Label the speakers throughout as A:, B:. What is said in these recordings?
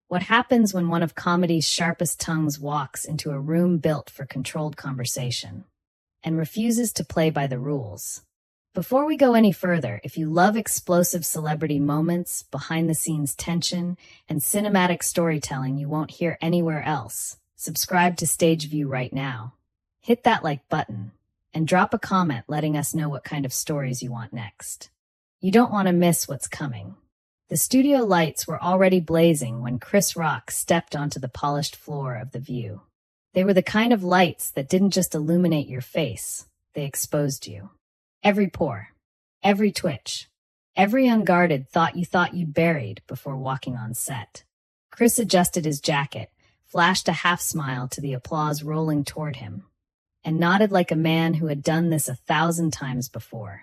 A: What happens when one of comedy's sharpest tongues walks into a room built for controlled conversation and refuses to play by the rules? Before we go any further, if you love explosive celebrity moments, behind-the-scenes tension, and cinematic storytelling you won't hear anywhere else, subscribe to Stage View right now. Hit that like button and drop a comment letting us know what kind of stories you want next. You don't want to miss what's coming. The studio lights were already blazing when Chris Rock stepped onto the polished floor of The View. They were the kind of lights that didn't just illuminate your face, they exposed you. Every pore, every twitch, every unguarded thought you'd buried before walking on set. Chris adjusted his jacket, flashed a half smile to the applause rolling toward him, and nodded like a man who had done this 1,000 times before.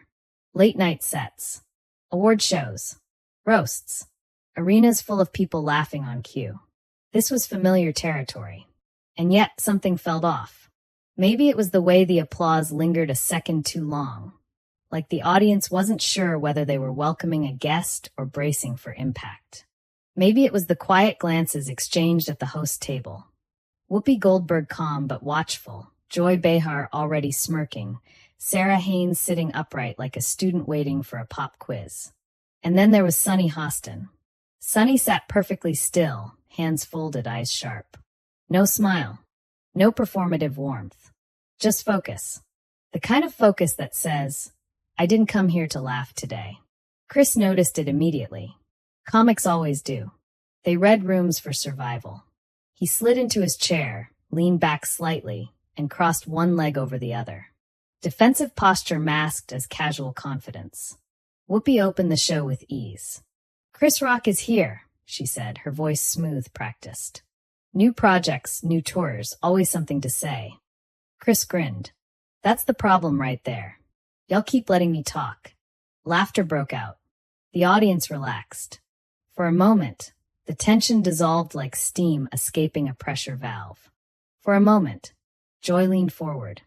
A: Late night sets, award shows, roasts, arenas full of people laughing on cue. This was familiar territory. And yet something felt off. Maybe it was the way the applause lingered a second too long, like the audience wasn't sure whether they were welcoming a guest or bracing for impact. Maybe it was the quiet glances exchanged at the host table. Whoopi Goldberg calm but watchful, Joy Behar already smirking, Sarah Haynes sitting upright like a student waiting for a pop quiz. And then there was Sunny Hostin. Sunny sat perfectly still, hands folded, eyes sharp. No smile, no performative warmth, just focus. The kind of focus that says, I didn't come here to laugh today. Chris noticed it immediately. Comics always do. They read rooms for survival. He slid into his chair, leaned back slightly, and crossed one leg over the other. Defensive posture masked as casual confidence. Whoopi opened the show with ease. Chris Rock is here, she said, her voice smooth, practiced. New projects, new tours, always something to say. Chris grinned. That's the problem right there. Y'all keep letting me talk. Laughter broke out. The audience relaxed. For a moment, the tension dissolved like steam escaping a pressure valve. For a moment, Joy leaned forward.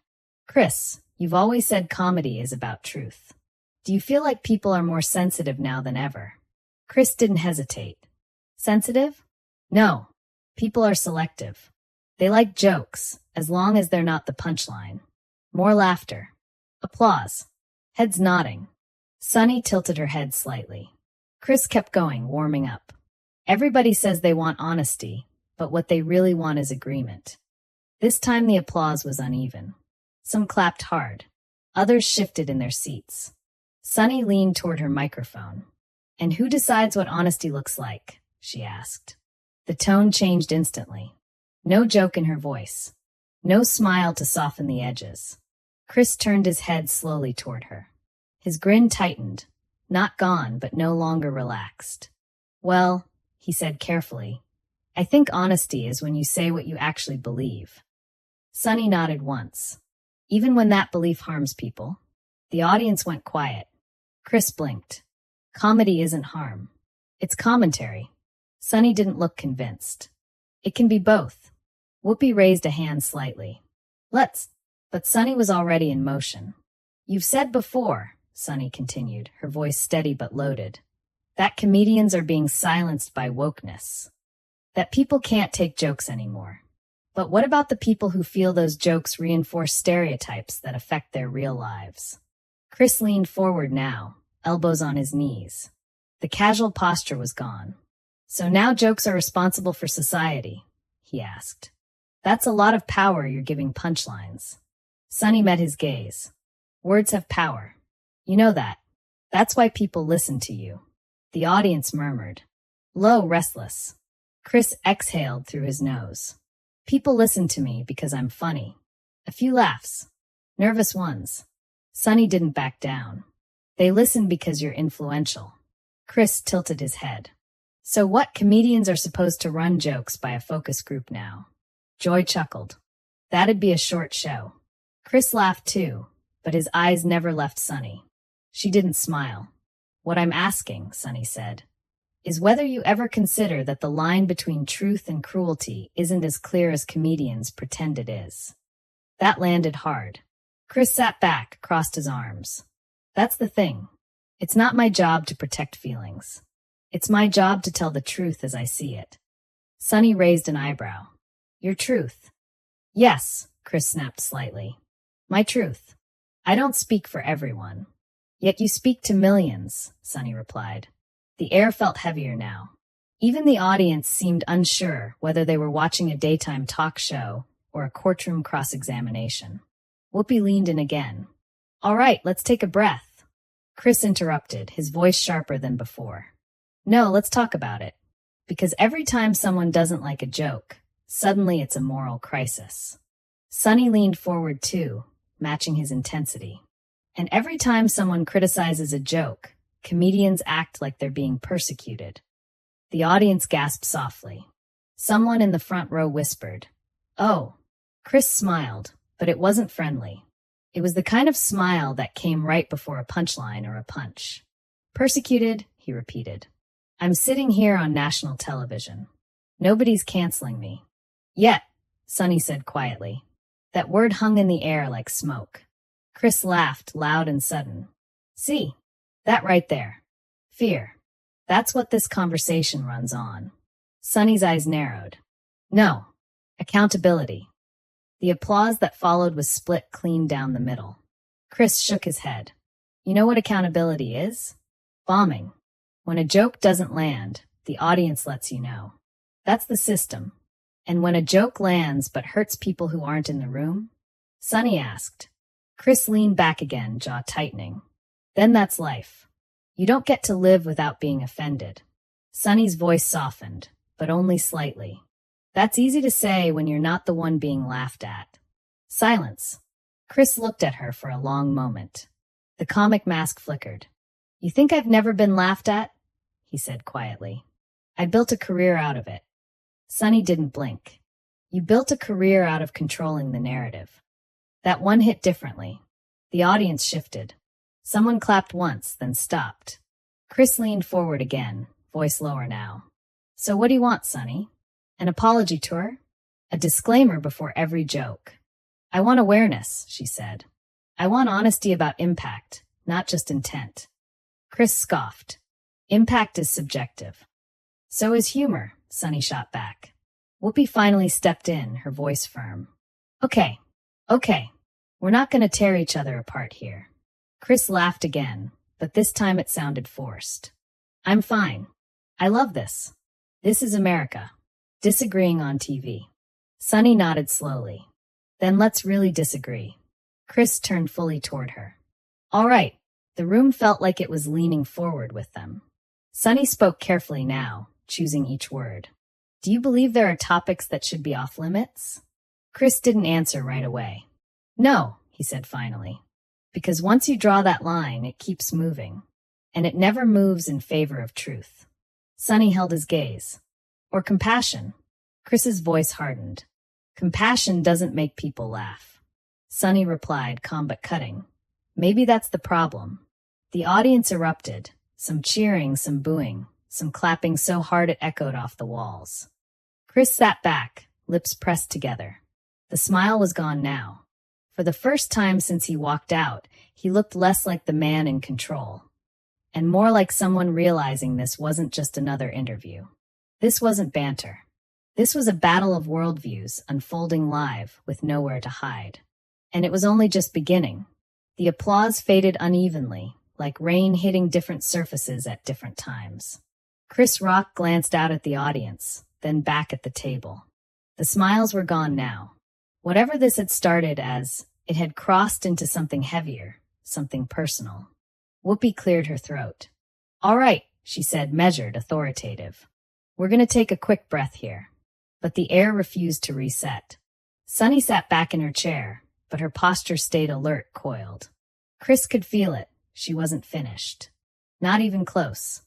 A: Chris, you've always said comedy is about truth. Do you feel like people are more sensitive now than ever? Chris didn't hesitate. Sensitive? No. People are selective. They like jokes, as long as they're not the punchline. More laughter. Applause. Heads nodding. Sunny tilted her head slightly. Chris kept going, warming up. Everybody says they want honesty, but what they really want is agreement. This time the applause was uneven. Some clapped hard. Others shifted in their seats. Sunny leaned toward her microphone. And who decides what honesty looks like? She asked. The tone changed instantly. No joke in her voice. No smile to soften the edges. Chris turned his head slowly toward her. His grin tightened. Not gone, but no longer relaxed. Well, he said carefully, I think honesty is when you say what you actually believe. Sunny nodded once. Even when that belief harms people. The audience went quiet. Chris blinked. Comedy isn't harm. It's commentary. Sunny didn't look convinced. It can be both. Whoopi raised a hand slightly. But Sunny was already in motion. You've said before, Sunny continued, her voice steady but loaded, that comedians are being silenced by wokeness. That people can't take jokes anymore. But what about the people who feel those jokes reinforce stereotypes that affect their real lives? Chris leaned forward now, elbows on his knees. The casual posture was gone. So now jokes are responsible for society, he asked. That's a lot of power you're giving punchlines. Sunny met his gaze. Words have power. You know that. That's why people listen to you. The audience murmured. Low, restless. Chris exhaled through his nose. People listen to me because I'm funny. A few laughs. Nervous ones. Sunny didn't back down. They listen because you're influential. Chris tilted his head. So what, comedians are supposed to run jokes by a focus group now? Joy chuckled. That'd be a short show. Chris laughed too, but his eyes never left Sunny. She didn't smile. What I'm asking, Sunny said, is whether you ever consider that the line between truth and cruelty isn't as clear as comedians pretend it is. That landed hard. Chris sat back, crossed his arms. That's the thing. It's not my job to protect feelings. It's my job to tell the truth as I see it. Sunny raised an eyebrow. Your truth. Yes, Chris snapped slightly. My truth. I don't speak for everyone. Yet you speak to millions, Sunny replied. The air felt heavier now. Even the audience seemed unsure whether they were watching a daytime talk show or a courtroom cross-examination. Whoopi leaned in again. All right, let's take a breath. Chris interrupted, his voice sharper than before. No, let's talk about it. Because every time someone doesn't like a joke, suddenly it's a moral crisis. Sunny leaned forward too, matching his intensity. And every time someone criticizes a joke, comedians act like they're being persecuted. The audience gasped softly. Someone in the front row whispered, "Oh." Chris smiled, but it wasn't friendly. It was the kind of smile that came right before a punchline or a punch. Persecuted, he repeated. I'm sitting here on national television. Nobody's canceling me. Yet, Sunny said quietly. That word hung in the air like smoke. Chris laughed, loud and sudden. See, that right there. Fear. That's what this conversation runs on. Sunny's eyes narrowed. No. Accountability. The applause that followed was split clean down the middle. Chris shook his head. You know what accountability is? Bombing. When a joke doesn't land, the audience lets you know. That's the system. And when a joke lands but hurts people who aren't in the room? Sunny asked. Chris leaned back again, jaw tightening. Then that's life. You don't get to live without being offended. Sunny's voice softened, but only slightly. That's easy to say when you're not the one being laughed at. Silence. Chris looked at her for a long moment. The comic mask flickered. You think I've never been laughed at? He said quietly. I built a career out of it. Sunny didn't blink. You built a career out of controlling the narrative. That one hit differently. The audience shifted. Someone clapped once, then stopped. Chris leaned forward again, voice lower now. So what do you want, Sunny? An apology tour? A disclaimer before every joke. I want awareness, she said. I want honesty about impact, not just intent. Chris scoffed. Impact is subjective. So is humor, Sunny shot back. Whoopi finally stepped in, her voice firm. Okay. We're not going to tear each other apart here. Chris laughed again, but this time it sounded forced. I'm fine. I love this. This is America. Disagreeing on TV. Sunny nodded slowly. Then let's really disagree. Chris turned fully toward her. All right. The room felt like it was leaning forward with them. Sunny spoke carefully now, choosing each word. Do you believe there are topics that should be off limits? Chris didn't answer right away. No, he said finally. Because once you draw that line, it keeps moving. And it never moves in favor of truth. Sunny held his gaze. Or compassion. Chris's voice hardened. Compassion doesn't make people laugh. Sunny replied, calm but cutting. Maybe that's the problem. The audience erupted. Some cheering, some booing, some clapping so hard it echoed off the walls. Chris sat back, lips pressed together. The smile was gone now. For the first time since he walked out, he looked less like the man in control, and more like someone realizing this wasn't just another interview. This wasn't banter. This was a battle of worldviews unfolding live with nowhere to hide. And it was only just beginning. The applause faded unevenly, like rain hitting different surfaces at different times. Chris Rock glanced out at the audience, then back at the table. The smiles were gone now. Whatever this had started as, it had crossed into something heavier, something personal. Whoopi cleared her throat. All right, she said, measured, authoritative. We're going to take a quick breath here. But the air refused to reset. Sunny sat back in her chair, but her posture stayed alert, coiled. Chris could feel it. She wasn't finished. Not even close.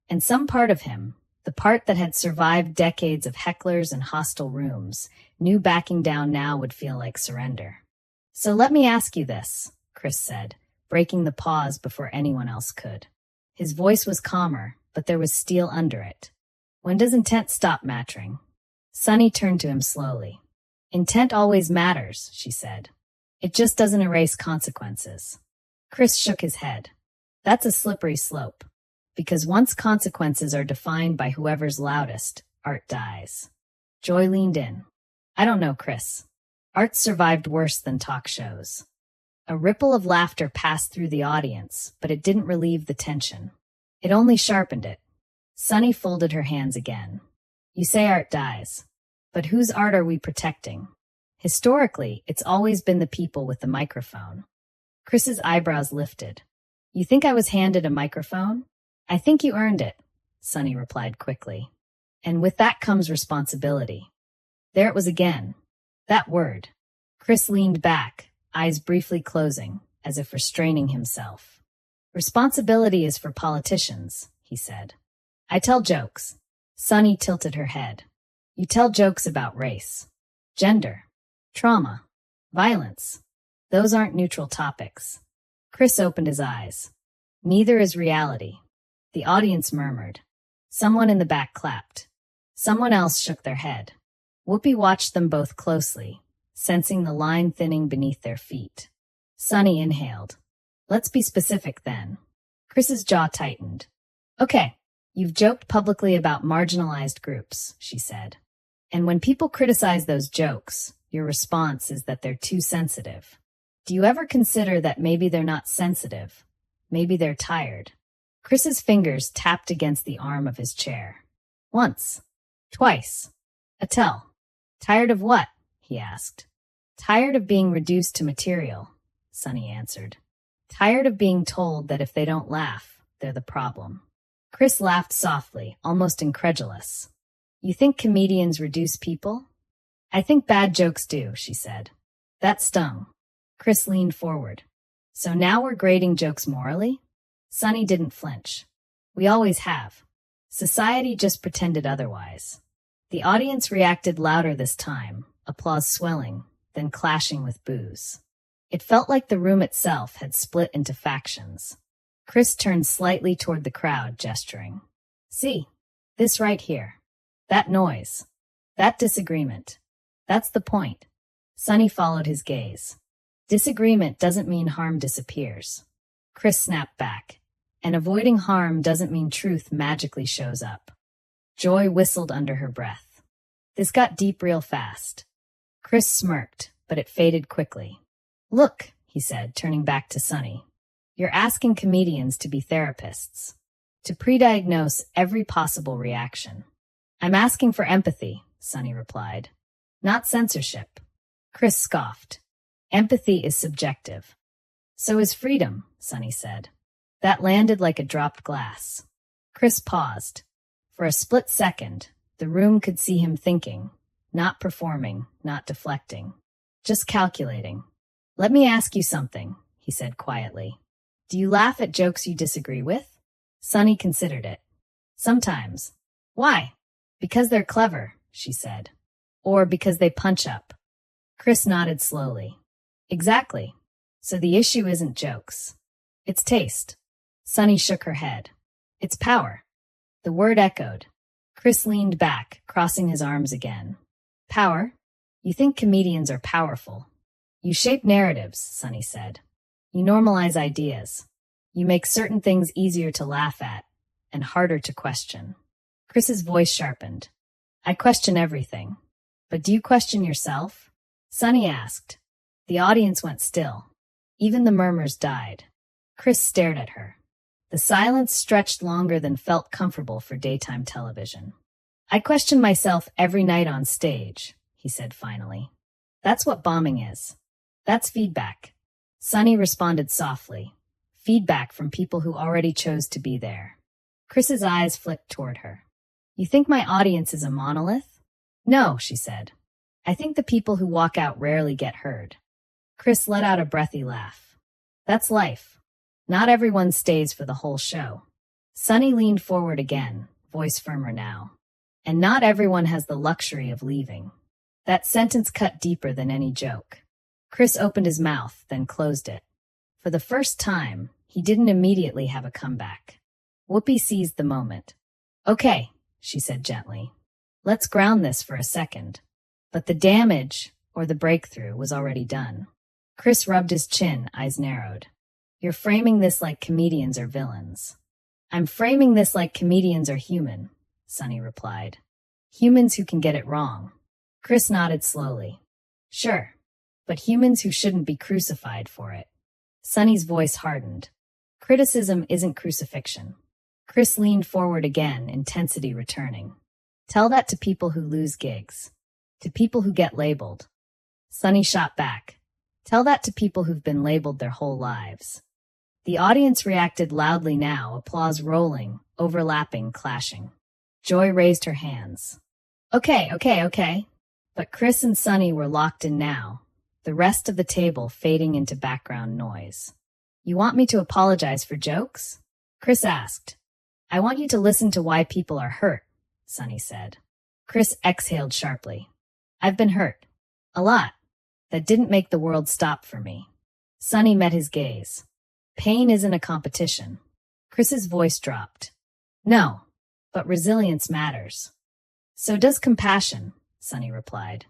A: And some part of him, the part that had survived decades of hecklers and hostile rooms, knew backing down now would feel like surrender. So let me ask you this, Chris said, breaking the pause before anyone else could. His voice was calmer, but there was steel under it. When does intent stop mattering? Sunny turned to him slowly. Intent always matters, she said. It just doesn't erase consequences. Chris shook his head. That's a slippery slope. Because once consequences are defined by whoever's loudest, art dies. Joy leaned in. I don't know, Chris. Art survived worse than talk shows. A ripple of laughter passed through the audience, but it didn't relieve the tension. It only sharpened it. Sunny folded her hands again. You say art dies. But whose art are we protecting? Historically, it's always been the people with the microphone. Chris's eyebrows lifted. You think I was handed a microphone? I think you earned it, Sunny replied quickly. And with that comes responsibility. There it was again. That word. Chris leaned back, eyes briefly closing, as if restraining himself. Responsibility is for politicians, he said. I tell jokes. Sunny tilted her head. You tell jokes about race, gender, trauma, violence. Those aren't neutral topics. Chris opened his eyes. Neither is reality. The audience murmured. Someone in the back clapped. Someone else shook their head. Whoopi watched them both closely, sensing the line thinning beneath their feet. Sunny inhaled. Let's be specific then. Chris's jaw tightened. Okay, you've joked publicly about marginalized groups, she said. And when people criticize those jokes, your response is that they're too sensitive. Do you ever consider that maybe they're not sensitive? Maybe they're tired? Chris's fingers tapped against the arm of his chair. Once. Twice. A tell. Tired of what? He asked. Tired of being reduced to material, Sunny answered. Tired of being told that if they don't laugh, they're the problem. Chris laughed softly, almost incredulous. You think comedians reduce people? I think bad jokes do, she said. That stung. Chris leaned forward. So now we're grading jokes morally? Sunny didn't flinch. We always have. Society just pretended otherwise. The audience reacted louder this time, applause swelling, then clashing with boos. It felt like the room itself had split into factions. Chris turned slightly toward the crowd, gesturing. See, this right here. That noise. That disagreement. That's the point. Sunny followed his gaze. Disagreement doesn't mean harm disappears. Chris snapped back. And avoiding harm doesn't mean truth magically shows up. Joy whistled under her breath. This got deep real fast. Chris smirked, but it faded quickly. Look, he said, turning back to Sunny. You're asking comedians to be therapists, to pre-diagnose every possible reaction. I'm asking for empathy, Sunny replied. Not censorship. Chris scoffed. Empathy is subjective. So is freedom, Sunny said. That landed like a dropped glass. Chris paused. For a split second, the room could see him thinking, not performing, not deflecting, just calculating. Let me ask you something, he said quietly. Do you laugh at jokes you disagree with? Sunny considered it. Sometimes. Why? Because they're clever, she said. Or because they punch up. Chris nodded slowly. Exactly. So the issue isn't jokes. It's taste. Sunny shook her head. It's power. The word echoed. Chris leaned back, crossing his arms again. Power? You think comedians are powerful. You shape narratives, Sunny said. You normalize ideas. You make certain things easier to laugh at and harder to question. Chris's voice sharpened. I question everything. But do you question yourself? Sunny asked. The audience went still. Even the murmurs died. Chris stared at her. The silence stretched longer than felt comfortable for daytime television. I question myself every night on stage, he said finally. That's what bombing is. That's feedback. Sunny responded softly. Feedback from people who already chose to be there. Chris's eyes flicked toward her. You think my audience is a monolith? No, she said. I think the people who walk out rarely get heard. Chris let out a breathy laugh. That's life. Not everyone stays for the whole show. Sunny leaned forward again, voice firmer now. And not everyone has the luxury of leaving. That sentence cut deeper than any joke. Chris opened his mouth, then closed it. For the first time, he didn't immediately have a comeback. Whoopi seized the moment. Okay, she said gently. Let's ground this for a second. But the damage, or the breakthrough, was already done. Chris rubbed his chin, eyes narrowed. You're framing this like comedians are villains. I'm framing this like comedians are human, Sunny replied. Humans who can get it wrong, Chris nodded slowly. Sure, but humans who shouldn't be crucified for it. Sunny's voice hardened. Criticism isn't crucifixion. Chris leaned forward again, intensity returning. Tell that to people who lose gigs. To people who get labeled. Sunny shot back. Tell that to people who've been labeled their whole lives. The audience reacted loudly now, applause rolling, overlapping, clashing. Joy raised her hands. Okay. But Chris and Sunny were locked in now, the rest of the table fading into background noise. You want me to apologize for jokes? Chris asked. I want you to listen to why people are hurt, Sunny said. Chris exhaled sharply. I've been hurt. A lot. That didn't make the world stop for me. Sunny met his gaze. Pain isn't a competition. Chris's voice dropped. No, but resilience matters. So does compassion, Sunny replied.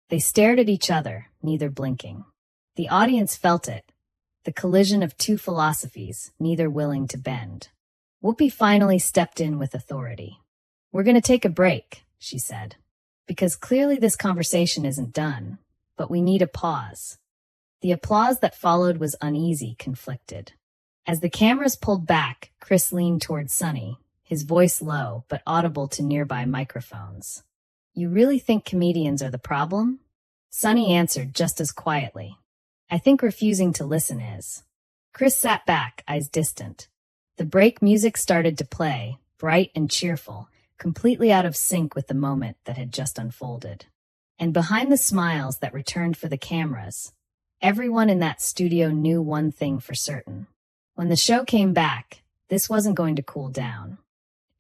A: They stared at each other, neither blinking. The audience felt it. The collision of two philosophies, neither willing to bend. Whoopi finally stepped in with authority. We're going to take a break, she said. Because clearly this conversation isn't done, but we need a pause. The applause that followed was uneasy, conflicted. As the cameras pulled back, Chris leaned toward Sunny, his voice low but audible to nearby microphones. You really think comedians are the problem? Sunny answered just as quietly. I think refusing to listen is. Chris sat back, eyes distant. The break music started to play, bright and cheerful, completely out of sync with the moment that had just unfolded. And behind the smiles that returned for the cameras, everyone in that studio knew one thing for certain. When the show came back, this wasn't going to cool down.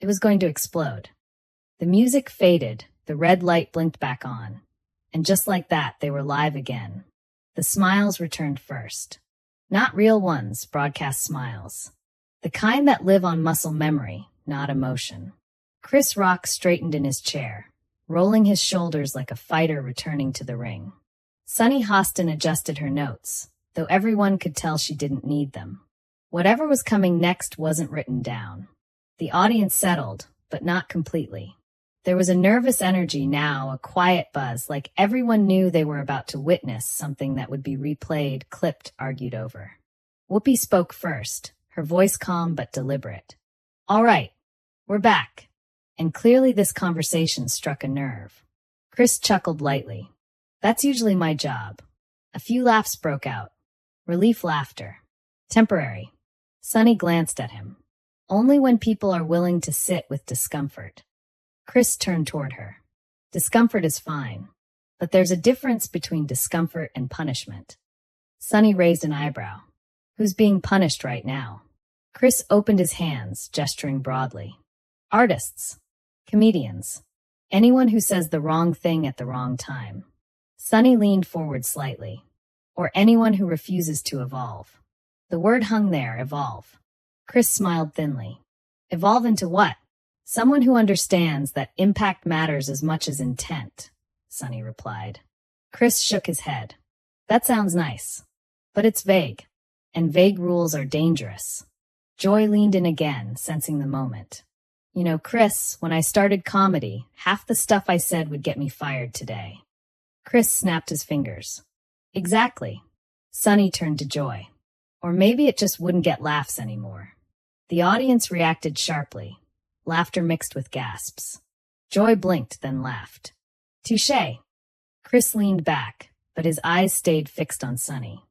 A: It was going to explode. The music faded, the red light blinked back on, and just like that, they were live again. The smiles returned first. Not real ones, broadcast smiles. The kind that live on muscle memory, not emotion. Chris Rock straightened in his chair, rolling his shoulders like a fighter returning to the ring. Sunny Hostin adjusted her notes, though everyone could tell she didn't need them. Whatever was coming next wasn't written down. The audience settled, but not completely. There was a nervous energy now, a quiet buzz, like everyone knew they were about to witness something that would be replayed, clipped, argued over. Whoopi spoke first, her voice calm but deliberate. All right, we're back. And clearly this conversation struck a nerve. Chris chuckled lightly. That's usually my job. A few laughs broke out. Relief laughter. Temporary. Sunny glanced at him. Only when people are willing to sit with discomfort. Chris turned toward her. Discomfort is fine, but there's a difference between discomfort and punishment. Sunny raised an eyebrow. Who's being punished right now? Chris opened his hands, gesturing broadly. Artists. Comedians. Anyone who says the wrong thing at the wrong time. Sunny leaned forward slightly. Or anyone who refuses to evolve. The word hung there, evolve. Chris smiled thinly. Evolve into what? Someone who understands that impact matters as much as intent, Sunny replied. Chris shook his head. That sounds nice. But it's vague. And vague rules are dangerous. Joy leaned in again, sensing the moment. You know, Chris, when I started comedy, half the stuff I said would get me fired today. Chris snapped his fingers. Exactly. Sunny turned to Joy. Or maybe it just wouldn't get laughs anymore. The audience reacted sharply. Laughter mixed with gasps. Joy blinked, then laughed. Touché. Chris leaned back, but his eyes stayed fixed on Sunny.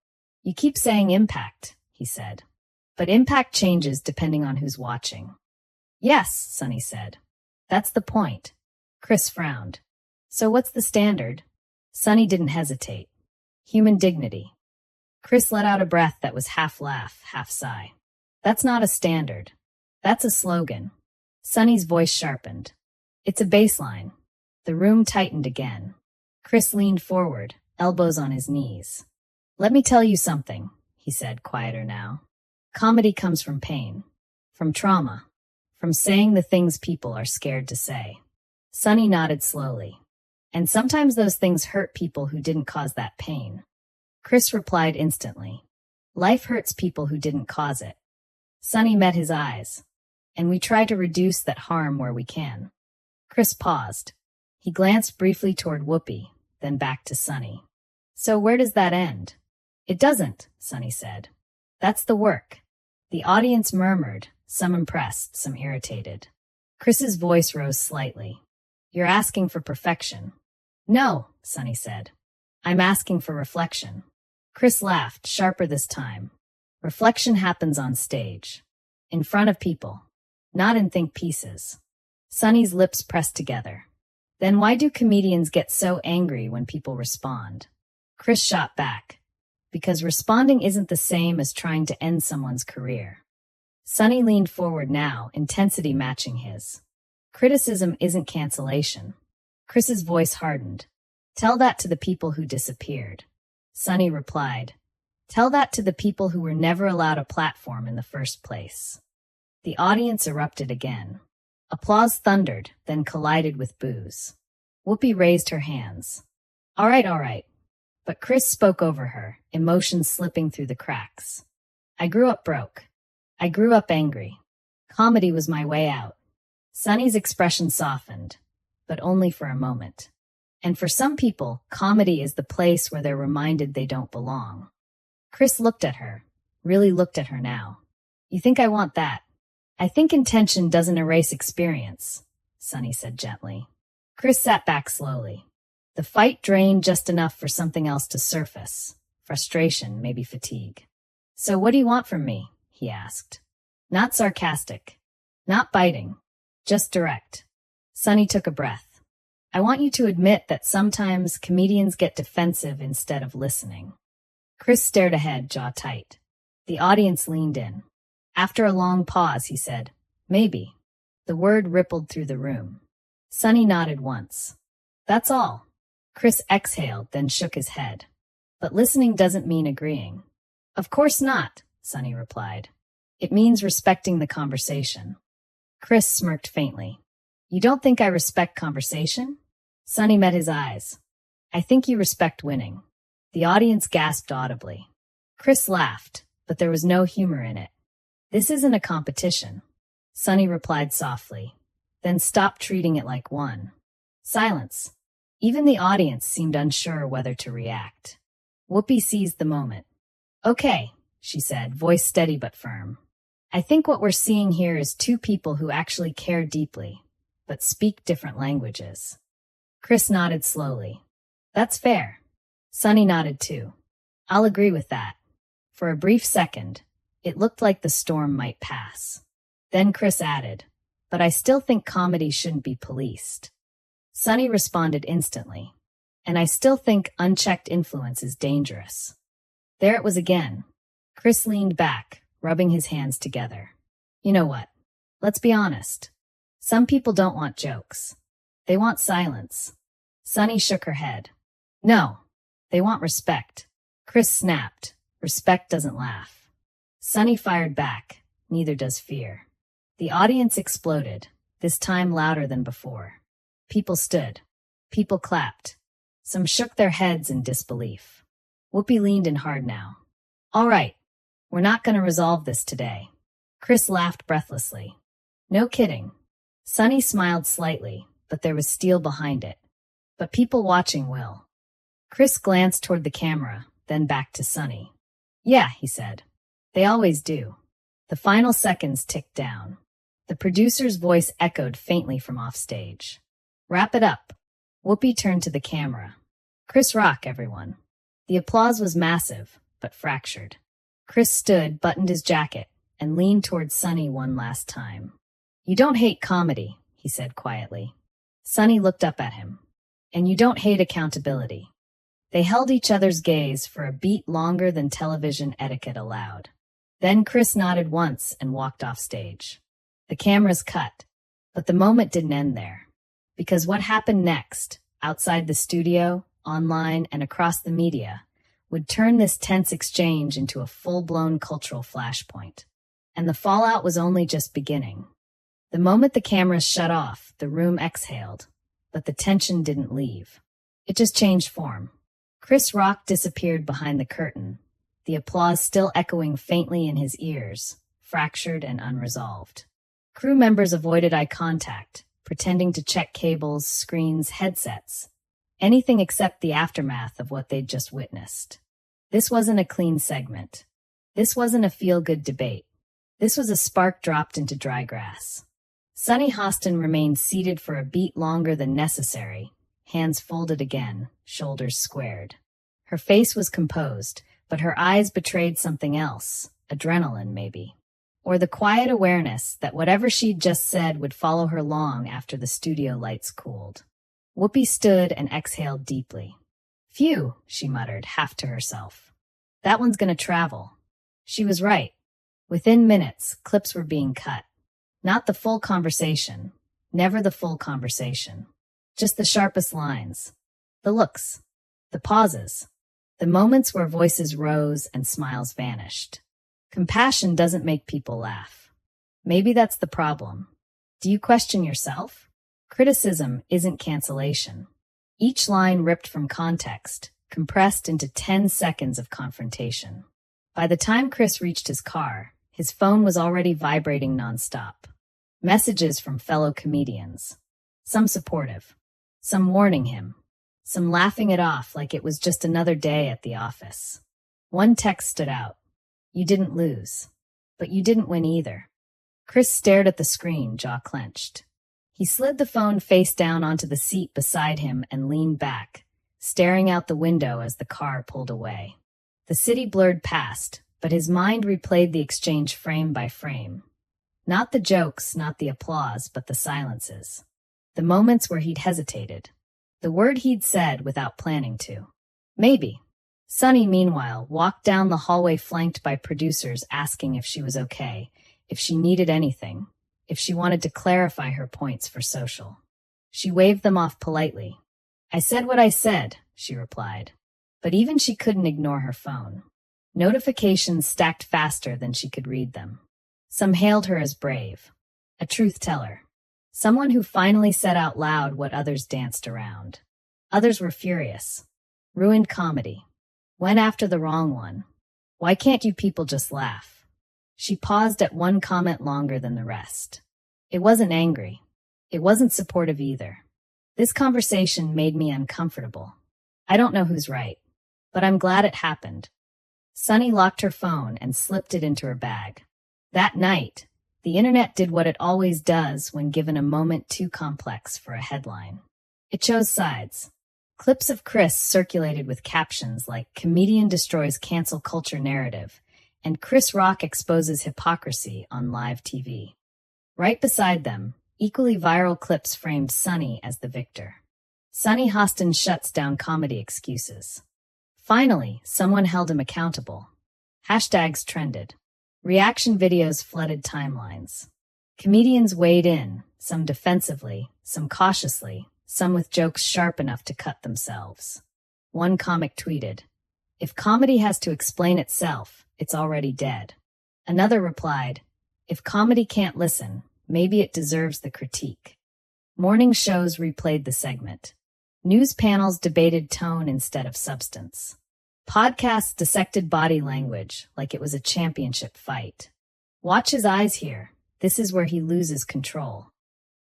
A: You keep saying impact, he said. But impact changes depending on who's watching. Yes, Sunny said. That's the point. Chris frowned. So what's the standard? Sunny didn't hesitate. Human dignity. Chris let out a breath that was half laugh, half sigh. That's not a standard. That's a slogan. Sunny's voice sharpened. It's a baseline. The room tightened again. Chris leaned forward, elbows on his knees. Let me tell you something, he said, quieter now. Comedy comes from pain, from trauma, from saying the things people are scared to say. Sunny nodded slowly. And sometimes those things hurt people who didn't cause that pain. Chris replied instantly. Life hurts people who didn't cause it. Sunny met his eyes. And we try to reduce that harm where we can. Chris paused. He glanced briefly toward Whoopi, then back to Sunny. So where does that end? It doesn't, Sunny said. That's the work. The audience murmured, some impressed, some irritated. Chris's voice rose slightly. You're asking for perfection. No, Sunny said. I'm asking for reflection. Chris laughed, sharper this time. Reflection happens on stage. In front of people. Not in think pieces. Sunny's lips pressed together. Then why do comedians get so angry when people respond? Chris shot back. Because responding isn't the same as trying to end someone's career. Sunny leaned forward now, intensity matching his. Criticism isn't cancellation. Chris's voice hardened. Tell that to the people who disappeared. Sunny replied. Tell that to the people who were never allowed a platform in the first place. The audience erupted again. Applause thundered, then collided with boos. Whoopi raised her hands. All right. But Chris spoke over her, emotion slipping through the cracks. I grew up broke. I grew up angry. Comedy was my way out. Sunny's expression softened, but only for a moment. And for some people, comedy is the place where they're reminded they don't belong. Chris looked at her, really looked at her now. You think I want that? I think intention doesn't erase experience, Sunny said gently. Chris sat back slowly. The fight drained just enough for something else to surface. Frustration, maybe fatigue. So what do you want from me? He asked. Not sarcastic. Not biting. Just direct. Sunny took a breath. I want you to admit that sometimes comedians get defensive instead of listening. Chris stared ahead, jaw tight. The audience leaned in. After a long pause, he said, Maybe. The word rippled through the room. Sunny nodded once. That's all. Chris exhaled, then shook his head. But listening doesn't mean agreeing. Of course not, Sunny replied. It means respecting the conversation. Chris smirked faintly. You don't think I respect conversation? Sunny met his eyes. I think you respect winning. The audience gasped audibly. Chris laughed, but there was no humor in it. This isn't a competition. Sunny replied softly. Then stop treating it like one. Silence. Even the audience seemed unsure whether to react. Whoopi seized the moment. Okay, she said, voice steady but firm. I think what we're seeing here is two people who actually care deeply, but speak different languages. Chris nodded slowly. That's fair. Sunny nodded too. I'll agree with that. For a brief second, it looked like the storm might pass. Then Chris added, but I still think comedy shouldn't be policed. Sunny responded instantly. And I still think unchecked influence is dangerous. There it was again. Chris leaned back, rubbing his hands together. You know what? Let's be honest. Some people don't want jokes. They want silence. Sunny shook her head. No, they want respect. Chris snapped. Respect doesn't laugh. Sunny fired back. Neither does fear. The audience exploded, this time louder than before. People stood. People clapped. Some shook their heads in disbelief. Whoopi leaned in hard now. All right, we're not going to resolve this today. Chris laughed breathlessly. No kidding. Sunny smiled slightly, but there was steel behind it. But people watching will. Chris glanced toward the camera, then back to Sunny. Yeah, he said. They always do. The final seconds ticked down. The producer's voice echoed faintly from offstage. Wrap it up. Whoopi turned to the camera. Chris rock, everyone. The applause was massive, but fractured. Chris stood, buttoned his jacket, and leaned toward Sunny one last time. You don't hate comedy, he said quietly. Sunny looked up at him. And you don't hate accountability. They held each other's gaze for a beat longer than television etiquette allowed. Then Chris nodded once and walked off stage. The cameras cut, but the moment didn't end there. Because what happened next, outside the studio, online, and across the media, would turn this tense exchange into a full-blown cultural flashpoint. And the fallout was only just beginning. The moment the cameras shut off, the room exhaled, but the tension didn't leave. It just changed form. Chris Rock disappeared behind the curtain, the applause still echoing faintly in his ears, fractured and unresolved. Crew members avoided eye contact, pretending to check cables, screens, headsets. Anything except the aftermath of what they'd just witnessed. This wasn't a clean segment. This wasn't a feel-good debate. This was a spark dropped into dry grass. Sunny Hostin remained seated for a beat longer than necessary, hands folded again, shoulders squared. Her face was composed, but her eyes betrayed something else, adrenaline maybe. Or the quiet awareness that whatever she'd just said would follow her long after the studio lights cooled. Whoopi stood and exhaled deeply. Phew, she muttered, half to herself. That one's gonna travel. She was right. Within minutes, clips were being cut. Not the full conversation. Never the full conversation. Just the sharpest lines. The looks. The pauses. The moments where voices rose and smiles vanished. Compassion doesn't make people laugh. Maybe that's the problem. Do you question yourself? Criticism isn't cancellation. Each line ripped from context, compressed into 10 seconds of confrontation. By the time Chris reached his car, his phone was already vibrating nonstop. Messages from fellow comedians. Some supportive. Some warning him. Some laughing it off like it was just another day at the office. One text stood out. You didn't lose. But you didn't win either. Chris stared at the screen, jaw clenched. He slid the phone face down onto the seat beside him and leaned back, staring out the window as the car pulled away. The city blurred past, but his mind replayed the exchange frame by frame. Not the jokes, not the applause, but the silences. The moments where he'd hesitated. The word he'd said without planning to. Maybe. Sunny, meanwhile, walked down the hallway flanked by producers asking if she was okay, if she needed anything, if she wanted to clarify her points for social. She waved them off politely. I said what I said, she replied. But even she couldn't ignore her phone. Notifications stacked faster than she could read them. Some hailed her as brave. A truth teller. Someone who finally said out loud what others danced around. Others were furious. Ruined comedy. Went after the wrong one. Why can't you people just laugh? She paused at one comment longer than the rest. It wasn't angry. It wasn't supportive either. This conversation made me uncomfortable. I don't know who's right, but I'm glad it happened. Sunny locked her phone and slipped it into her bag. That night, the internet did what it always does when given a moment too complex for a headline. It chose sides. Clips of Chris circulated with captions like "Comedian destroys cancel culture narrative" and "Chris Rock exposes hypocrisy on live TV." Right beside them, equally viral clips framed Sunny as the victor. Sunny Hostin shuts down comedy excuses. Finally, someone held him accountable. Hashtags trended. Reaction videos flooded timelines. Comedians weighed in, some defensively, some cautiously, some with jokes sharp enough to cut themselves. One comic tweeted, "If comedy has to explain itself, it's already dead." Another replied, "If comedy can't listen, maybe it deserves the critique." Morning shows replayed the segment. News panels debated tone instead of substance. Podcasts dissected body language like it was a championship fight. Watch his eyes here. This is where he loses control.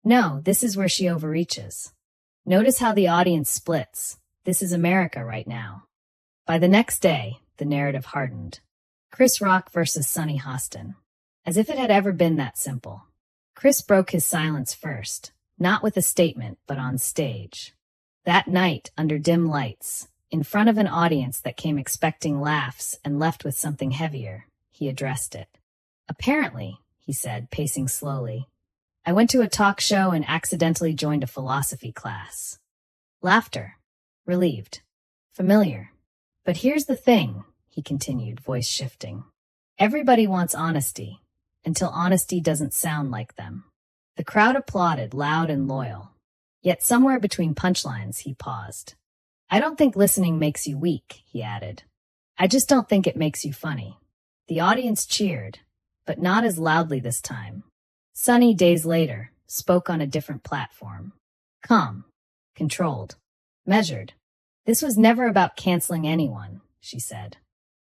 A: No, this is where she overreaches. Notice how the audience splits. This is America right now. By the next day, the narrative hardened. Chris Rock versus Sunny Hostin. As if it had ever been that simple. Chris broke his silence first, not with a statement, but on stage. That night, under dim lights, in front of an audience that came expecting laughs and left with something heavier, he addressed it. Apparently, he said, pacing slowly, I went to a talk show and accidentally joined a philosophy class. Laughter. Relieved. Familiar. But here's the thing, he continued, voice shifting. Everybody wants honesty, until honesty doesn't sound like them. The crowd applauded, loud and loyal. Yet somewhere between punchlines, he paused. I don't think listening makes you weak, he added. I just don't think it makes you funny. The audience cheered, but not as loudly this time. Sunny, days later, spoke on a different platform. Calm, controlled, measured. This was never about canceling anyone, she said.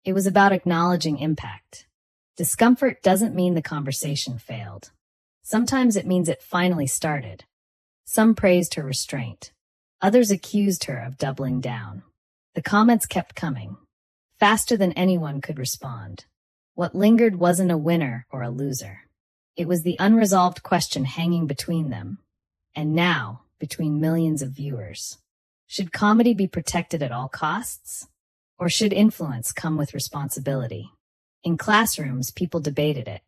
A: It was about acknowledging impact. Discomfort doesn't mean the conversation failed. Sometimes it means it finally started. Some praised her restraint. Others accused her of doubling down. The comments kept coming, faster than anyone could respond. What lingered wasn't a winner or a loser. It was the unresolved question hanging between them, and now between millions of viewers. Should comedy be protected at all costs? Or should influence come with responsibility? In classrooms, people debated it.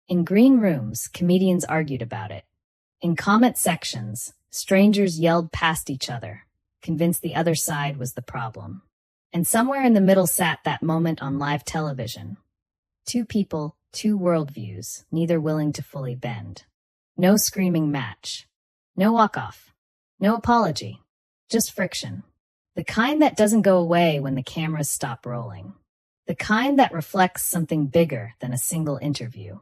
A: In green rooms, comedians argued about it. In comment sections, strangers yelled past each other, convinced the other side was the problem. And somewhere in the middle sat that moment on live television. Two people, two worldviews, neither willing to fully bend. No screaming match. No walk-off. No apology. Just friction. The kind that doesn't go away when the cameras stop rolling. The kind that reflects something bigger than a single interview.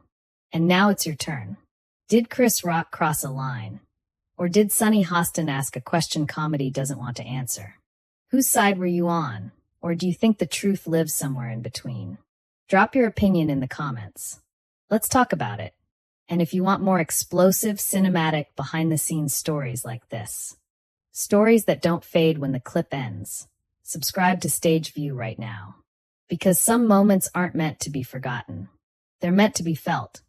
A: And now it's your turn. Did Chris Rock cross a line? Or did Sunny Hostin ask a question comedy doesn't want to answer? Whose side were you on? Or do you think the truth lives somewhere in between? Drop your opinion in the comments. Let's talk about it. And if you want more explosive, cinematic, behind-the-scenes stories like this, stories that don't fade when the clip ends, subscribe to Stage View right now. Because some moments aren't meant to be forgotten. They're meant to be felt.